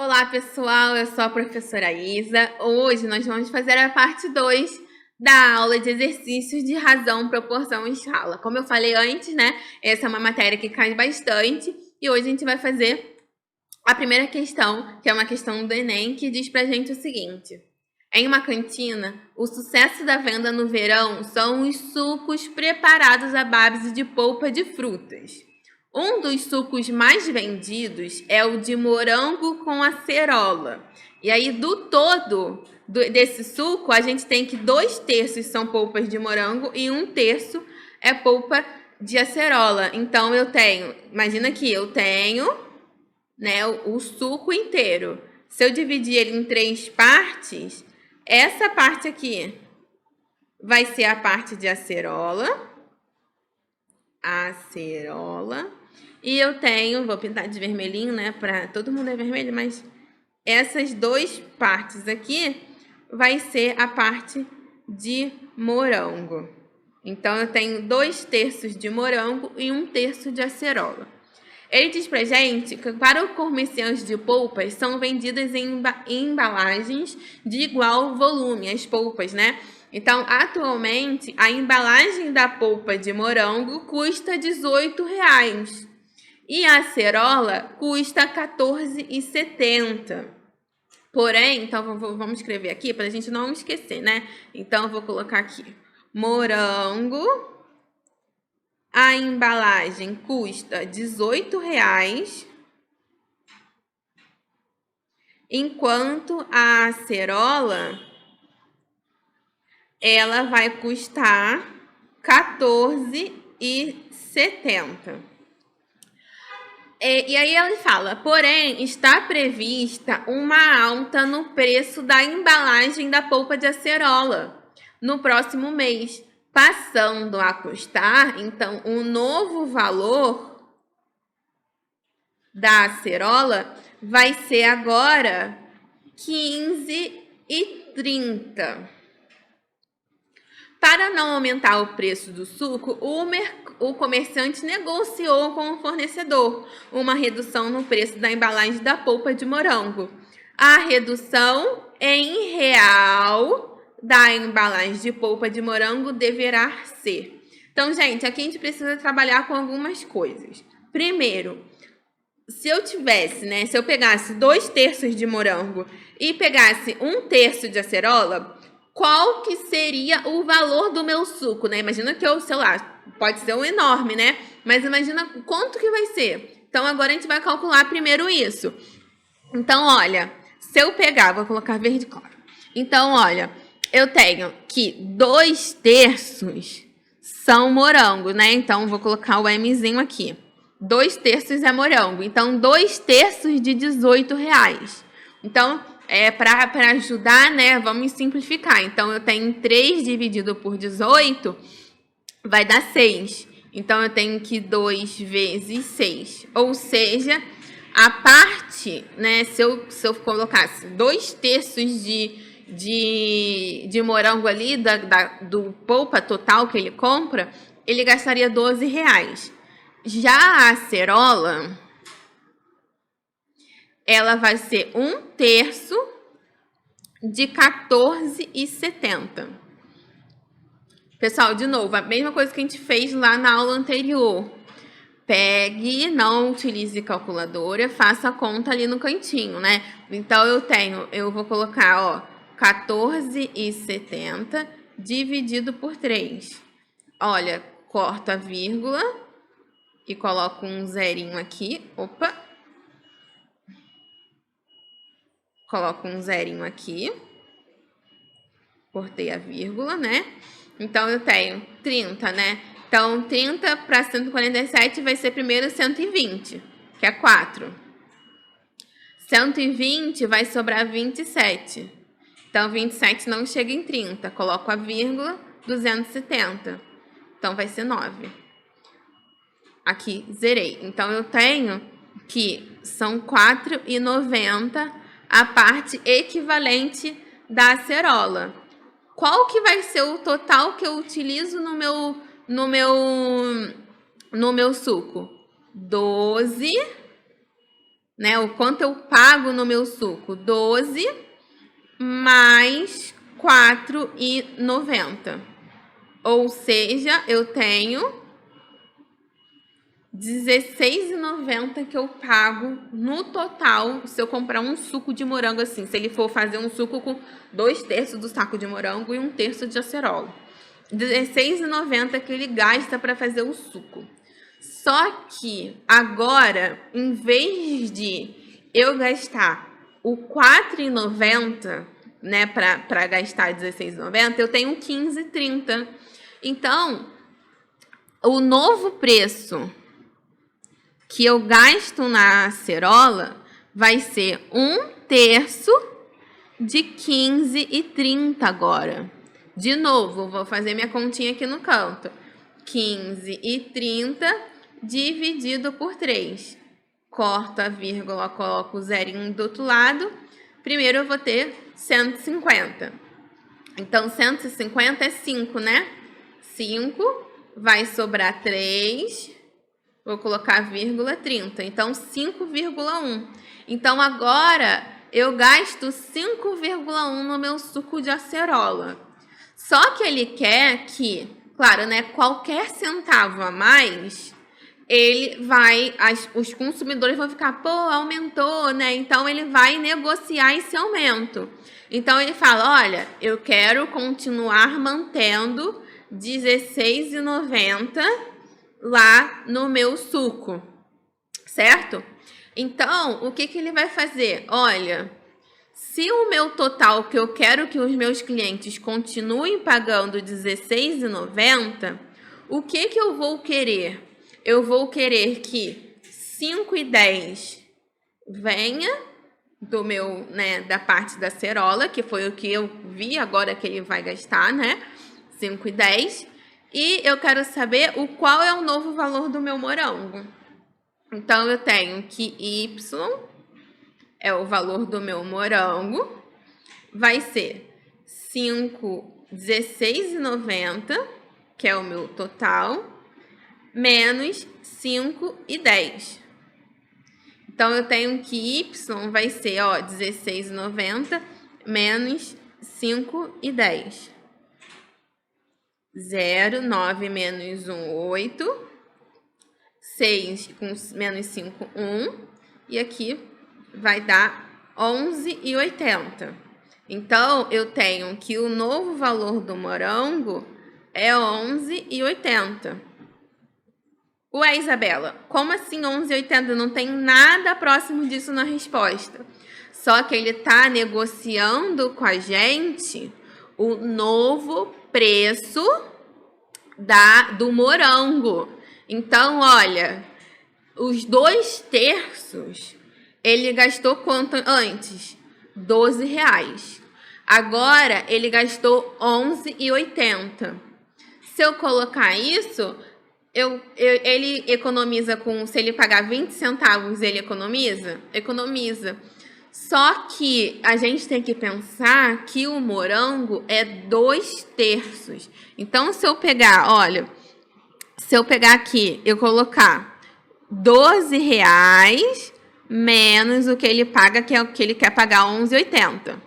Olá, pessoal, eu sou a professora Isa. Hoje nós vamos fazer a parte 2 da aula de exercícios de razão, proporção e escala. Como eu falei antes, né, essa é uma matéria que cai bastante e hoje a gente vai fazer a primeira questão, que é uma questão do Enem, que diz pra gente o seguinte: em uma cantina, o sucesso da venda no verão são os sucos preparados à base de polpa de frutas. Um dos sucos mais vendidos é o de morango com acerola. E aí, desse suco, a gente tem que 2/3 são polpas de morango e 1/3 é polpa de acerola. Então, imagina que eu tenho, né, o suco inteiro. Se eu dividir ele em 3 partes, essa parte aqui vai ser a parte de acerola. E eu tenho, vou pintar de vermelhinho, né, para todo mundo é vermelho, mas essas 2 partes aqui vai ser a parte de morango. Então, eu tenho 2/3 de morango e 1/3 de acerola. Ele diz pra gente que para o comerciante de polpas são vendidas em embalagens de igual volume, as polpas, né? Então, atualmente, a embalagem da polpa de morango custa R$18 e a acerola custa R$14,70. Porém, então vamos escrever aqui para a gente não esquecer, né? Então, eu vou colocar aqui: morango, a embalagem custa R$18, enquanto a acerola ela vai custar R$14,70. E aí ele fala, porém, está prevista uma alta no preço da embalagem da polpa de acerola no próximo mês, passando a custar, então, o novo valor da acerola vai ser agora R$15,30. Para não aumentar o preço do suco, o comerciante negociou com o fornecedor uma redução no preço da embalagem da polpa de morango. A redução em real da embalagem de polpa de morango deverá ser. Então, gente, aqui a gente precisa trabalhar com algumas coisas. Primeiro, se eu pegasse 2/3 de morango e pegasse 1/3 de acerola, qual que seria o valor do meu suco, né? Imagina que eu, sei lá, pode ser um enorme, né? Mas imagina quanto que vai ser. Então, agora a gente vai calcular primeiro isso. Então, olha, se eu pegar, vou colocar verde claro. Então, olha, eu tenho que 2/3 são morango, né? Então, vou colocar o Mzinho aqui. 2/3 é morango. Então, 2/3 de R$18. Então, para ajudar, né, vamos simplificar. Então, eu tenho 3 dividido por 18, vai dar 6. Então, eu tenho que 2 vezes 6. Ou seja, a parte, né, se eu colocasse 2/3 de morango ali, do polpa total que ele compra, ele gastaria R$12. Já a acerola, ela vai ser 1/3 de R$14,70. Pessoal, de novo, a mesma coisa que a gente fez lá na aula anterior. Pegue, não utilize calculadora, faça a conta ali no cantinho, né? Então, eu vou colocar, ó, R$14,70 dividido por 3. Olha, corto a vírgula e coloco um zerinho aqui. Opa! Coloco um zerinho aqui. Cortei a vírgula, né? Então, eu tenho 30, né? Então, 30 para 147 vai ser primeiro 120, que é 4. 120 vai sobrar 27. Então, 27 não chega em 30. Coloco a vírgula, 270. Então, vai ser 9. Aqui, zerei. Então, eu tenho que são R$4,90 a parte equivalente da acerola. Qual que vai ser o total que eu utilizo no meu suco? 12 né? O quanto eu pago no meu suco? 12 mais 4,90. Ou seja, eu tenho 16,90 que eu pago no total se eu comprar um suco de morango assim. Se ele for fazer um suco com 2/3 do saco de morango e 1/3 de acerola. 16,90 que ele gasta para fazer o suco. Só que agora, em vez de eu gastar o 4,90, né, para gastar 16,90, eu tenho 15,30. Então, o novo preço que eu gasto na acerola vai ser 1/3 de 15,30 agora. De novo, vou fazer minha continha aqui no canto. 15,30 dividido por 3. Corto a vírgula, coloco o zerinho do outro lado. Primeiro eu vou ter 150. Então, 150 é 5, né? 5, vai sobrar 3. Vou colocar vírgula 30. Então, 5,1. Então, agora eu gasto 5,1 no meu suco de acerola. Só que ele quer que, claro, né, qualquer centavo a mais, os consumidores vão ficar, pô, aumentou, né? Então, ele vai negociar esse aumento. Então, ele fala, olha, eu quero continuar mantendo R$16,90 lá no meu suco, certo? Então, o que ele vai fazer? Olha, se o meu total que eu quero que os meus clientes continuem pagando R$16,90, o que eu vou querer? Eu vou querer que 5,10 venha do meu, né, da parte da acerola, que foi o que eu vi agora que ele vai gastar, né? 5,10. E eu quero saber qual é o novo valor do meu morango. Então, eu tenho que Y é o valor do meu morango, vai ser 16,90, que é o meu total, menos 5,10. Então, eu tenho que Y vai ser, ó, 16,90 menos 5,10. 0, 9 menos 1, 8. 6 com menos 5, 1. E aqui vai dar 11,80. Então, eu tenho que o novo valor do morango é 11,80. Ué, Isabela, como assim 11,80? Não tem nada próximo disso na resposta. Só que ele está negociando com a gente o novo preço do morango. Então, olha, os 2/3, ele gastou quanto antes? R$12. Agora, ele gastou 11,80. Se eu colocar isso, ele economiza se ele pagar 20 centavos, ele economiza? Economiza. Só que a gente tem que pensar que o morango é 2/3. Então, se eu pegar, olha, se eu pegar aqui, eu colocar R$12 menos o que ele paga, que é o que ele quer pagar, 11,80.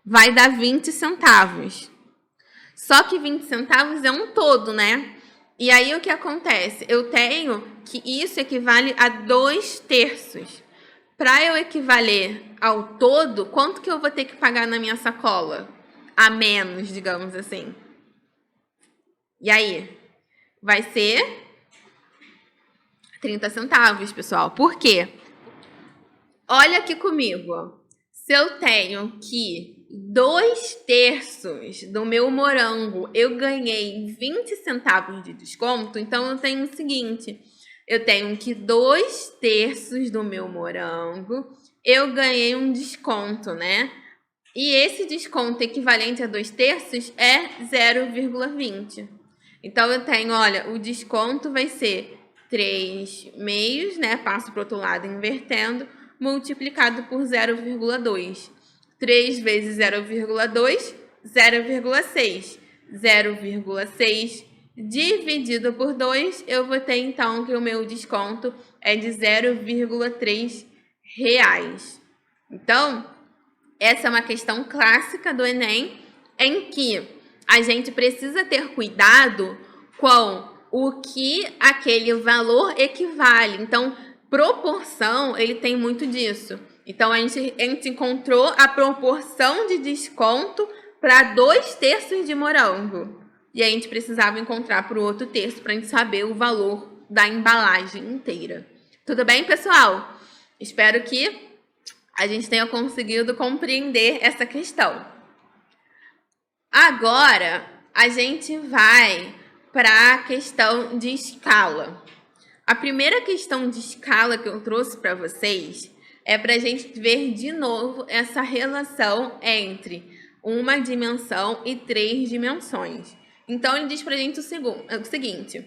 Vai dar 20 centavos. Só que 20 centavos é um todo, né? E aí, o que acontece? Eu tenho que isso equivale a 2/3. Para eu equivaler ao todo, quanto que eu vou ter que pagar na minha sacola? A menos, digamos assim. E aí? Vai ser 30 centavos, pessoal. Por quê? Olha aqui comigo. Se eu tenho que 2/3 do meu morango eu ganhei 20 centavos de desconto, então eu tenho o seguinte, eu tenho que 2/3 do meu morango eu ganhei um desconto, né? E esse desconto equivalente a 2/3 é 0,20. Então, eu tenho, olha, o desconto vai ser 3 meios, né? Passo para o outro lado invertendo, multiplicado por 0,2. 3 vezes 0,2, 0,6. 0,6 dividido por 2, eu vou ter, então, que o meu desconto é de R$0,3. reais. Então, essa é uma questão clássica do Enem, em que a gente precisa ter cuidado com o que aquele valor equivale. Então, proporção, ele tem muito disso. Então, a gente encontrou a proporção de desconto para 2/3 de morango. E a gente precisava encontrar para o outro terço para a gente saber o valor da embalagem inteira. Tudo bem, pessoal? Espero que a gente tenha conseguido compreender essa questão. Agora, a gente vai para a questão de escala. A primeira questão de escala que eu trouxe para vocês é para a gente ver de novo essa relação entre uma dimensão e 3 dimensões. Então, ele diz para a gente o seguinte: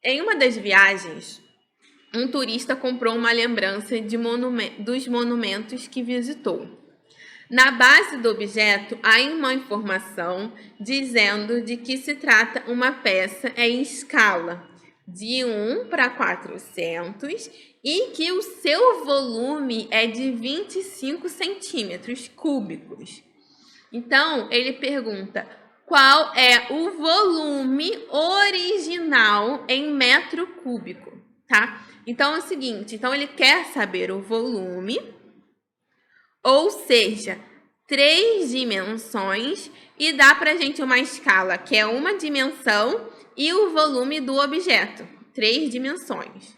em uma das viagens, um turista comprou uma lembrança dos monumentos que visitou. Na base do objeto, há uma informação dizendo de que se trata uma peça em escala de 1 para 400 e que o seu volume é de 25 centímetros cúbicos. Então, ele pergunta qual é o volume original em metro cúbico, tá? Então, é o seguinte, ele quer saber o volume, ou seja, 3 dimensões, e dá pra gente uma escala que é uma dimensão e o volume do objeto, 3 dimensões.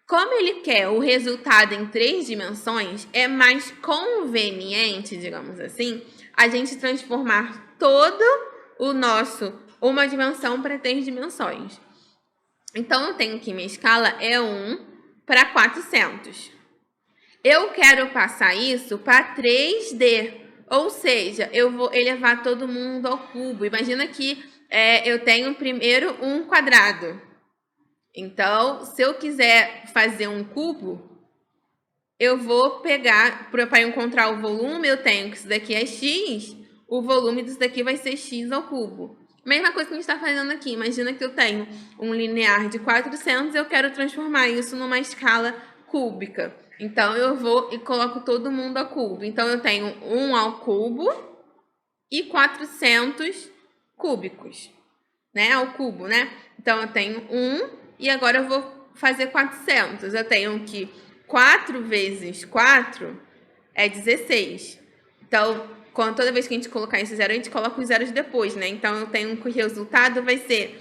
Como ele quer o resultado em 3 dimensões, é mais conveniente, digamos assim, a gente transformar todo o nosso uma dimensão para 3 dimensões. Então, eu tenho que minha escala é 1 para 400. Eu quero passar isso para 3D, ou seja, eu vou elevar todo mundo ao cubo. Imagina que eu tenho primeiro um quadrado. Então, se eu quiser fazer um cubo, eu vou pegar, para encontrar o volume, eu tenho que isso daqui é x, o volume disso daqui vai ser x ao cubo. Mesma coisa que a gente está fazendo aqui. Imagina que eu tenho um linear de 400 e eu quero transformar isso numa escala cúbica. Então, eu vou e coloco todo mundo ao cubo. Então, eu tenho 1 ao cubo e 400 cúbicos, né? Ao cubo, né? Então, eu tenho 1 e agora eu vou fazer 400. Eu tenho que 4 vezes 4 é 16. Então, toda vez que a gente colocar esse zero, a gente coloca os zeros depois, né? Então, eu tenho que o resultado vai ser,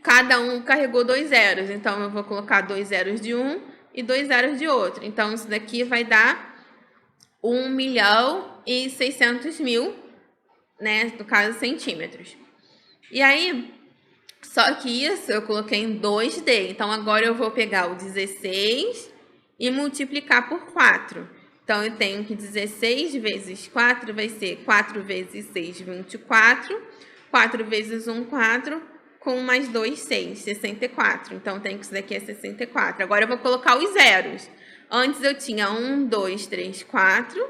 cada um carregou 2 zeros. Então, eu vou colocar 2 zeros de um e 2 zeros de outro. Então, isso daqui vai dar 1.600.000, né? No caso, centímetros. E aí, só que isso eu coloquei em 2D. Então, agora eu vou pegar o 16 e multiplicar por 4. Então, eu tenho que 16 vezes 4 vai ser 4 vezes 6, 24. 4 vezes 1, 4. Com mais 2, 6, 64. Então, tem que isso daqui é 64. Agora, eu vou colocar os zeros. Antes, eu tinha 1, 2, 3, 4.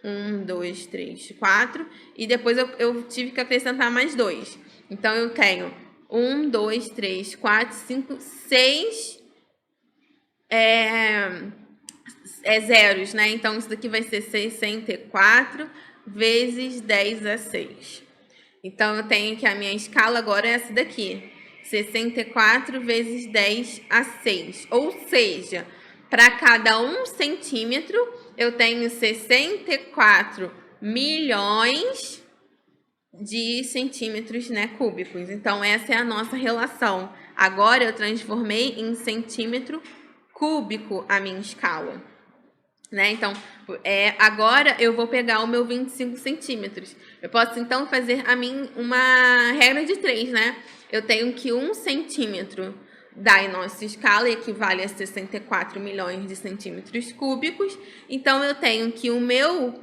1, 2, 3, 4. E depois, eu tive que acrescentar mais 2. Então, eu tenho 1, 2, 3, 4, 5, 6 zeros, né? Então, isso daqui vai ser 64 vezes 10 a 6. Então, eu tenho que a minha escala agora é essa daqui. 64 vezes 10 a 6. Ou seja, para cada 1 centímetro, eu tenho 64 milhões de centímetros, né, cúbicos. Então, essa é a nossa relação. Agora, eu transformei em centímetro cúbico a minha escala, né? Então, agora eu vou pegar o meu 25 centímetros. Eu posso, então, fazer uma regra de 3, né? Eu tenho que 1 centímetro da nossa escala equivale a 64 milhões de centímetros cúbicos. Então, eu tenho que o meu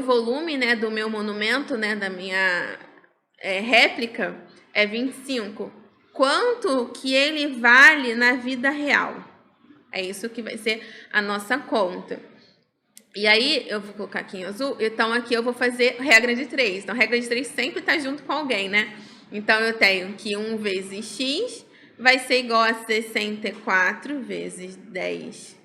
volume, né, do meu monumento, né, da minha réplica, é 25. Quanto que ele vale na vida real? É isso que vai ser a nossa conta. E aí, eu vou colocar aqui em azul. Então, aqui eu vou fazer regra de 3. Então, regra de 3 sempre está junto com alguém, né? Então, eu tenho que 1 vezes x vai ser igual a 64 vezes 10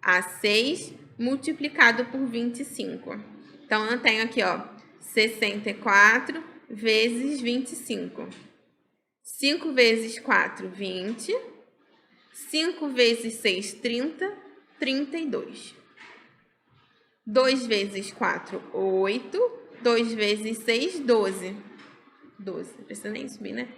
a 6 multiplicado por 25. Então, eu tenho aqui, ó, 64 vezes 25. 5 vezes 4, 20. 5 vezes 6, 30. 32. 2 vezes 4, 8. 2 vezes 6, 12. 12, não precisa nem subir, né?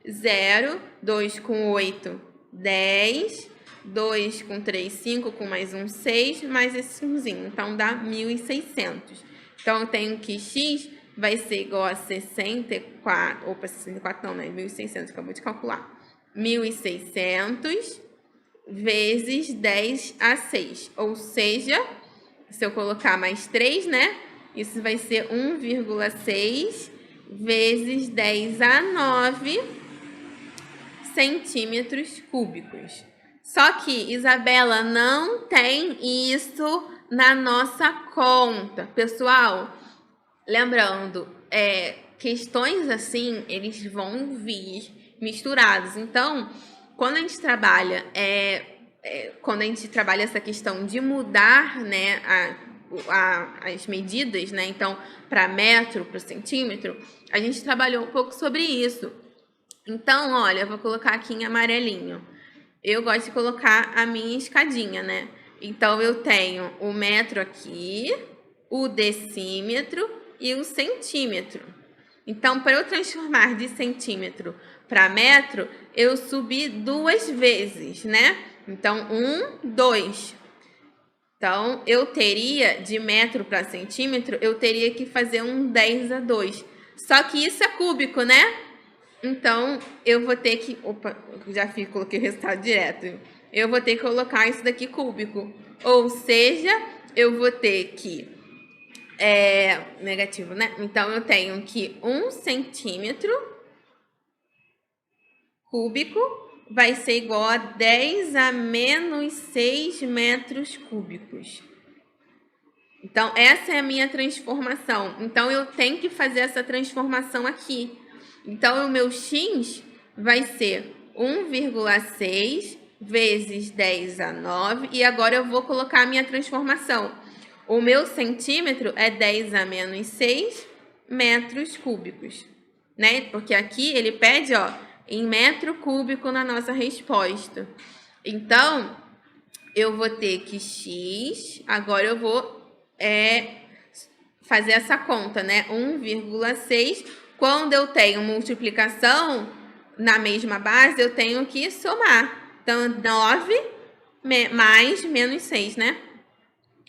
0, 2 com 8, 10. 2 com 3, 5, com mais um, 6, mais esse 1zinho. Então, dá 1.600. Então, eu tenho que x vai ser igual a 64... Opa, 64 não, né? 1.600, acabou de calcular. 1.600 vezes 10 a 6. Ou seja, se eu colocar mais 3, né? Isso vai ser 1,6 vezes 10 a 9 centímetros cúbicos. Só que, Isabela, não tem isso na nossa conta. Pessoal, lembrando, questões assim, eles vão vir misturados. Então, quando a gente trabalha, essa questão de mudar, né, as medidas, né, então, para metro, para centímetro, a gente trabalhou um pouco sobre isso. Então, olha, eu vou colocar aqui em amarelinho. Eu gosto de colocar a minha escadinha, né? Então, eu tenho o metro aqui, o decímetro e o centímetro. Então, para eu transformar de centímetro para metro, eu subi 2 vezes, né? Então, 1, 2. Então, eu teria, de metro para centímetro, eu teria que fazer um 10 a 2. Só que isso é cúbico, né? Então, eu vou ter que... Opa, já coloquei o resultado direto. Eu vou ter que colocar isso daqui cúbico. Ou seja, eu vou ter que... negativo, né? Então, eu tenho que 1 centímetro cúbico vai ser igual a 10 a menos 6 metros cúbicos. Então, essa é a minha transformação. Então, eu tenho que fazer essa transformação aqui. Então, o meu x vai ser 1,6 vezes 10 a 9. E agora eu vou colocar a minha transformação. O meu centímetro é 10 a menos 6 metros cúbicos, né? Porque aqui ele pede, ó, em metro cúbico na nossa resposta. Então, eu vou ter que x, agora eu vou fazer essa conta, né? 1,6. Quando eu tenho multiplicação na mesma base, eu tenho que somar. Então, 9 mais menos 6, né?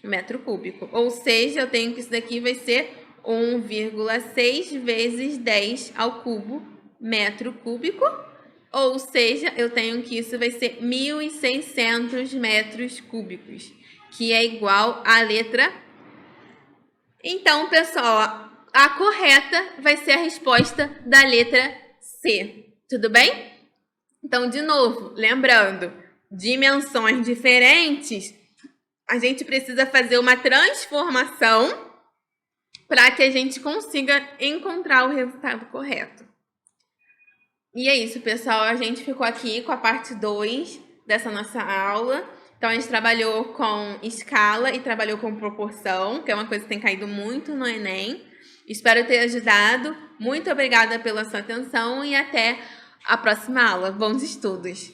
Metro cúbico. Ou seja, eu tenho que isso daqui vai ser 1,6 vezes 10 ao cubo metro cúbico. Ou seja, eu tenho que isso vai ser 1.600 metros cúbicos, que é igual à letra. Então, pessoal, a correta vai ser a resposta da letra C. Tudo bem? Então, de novo, lembrando, dimensões diferentes, a gente precisa fazer uma transformação para que a gente consiga encontrar o resultado correto. E é isso, pessoal. A gente ficou aqui com a parte 2 dessa nossa aula. Então, a gente trabalhou com escala e trabalhou com proporção, que é uma coisa que tem caído muito no Enem. Espero ter ajudado. Muito obrigada pela sua atenção e até a próxima aula. Bons estudos!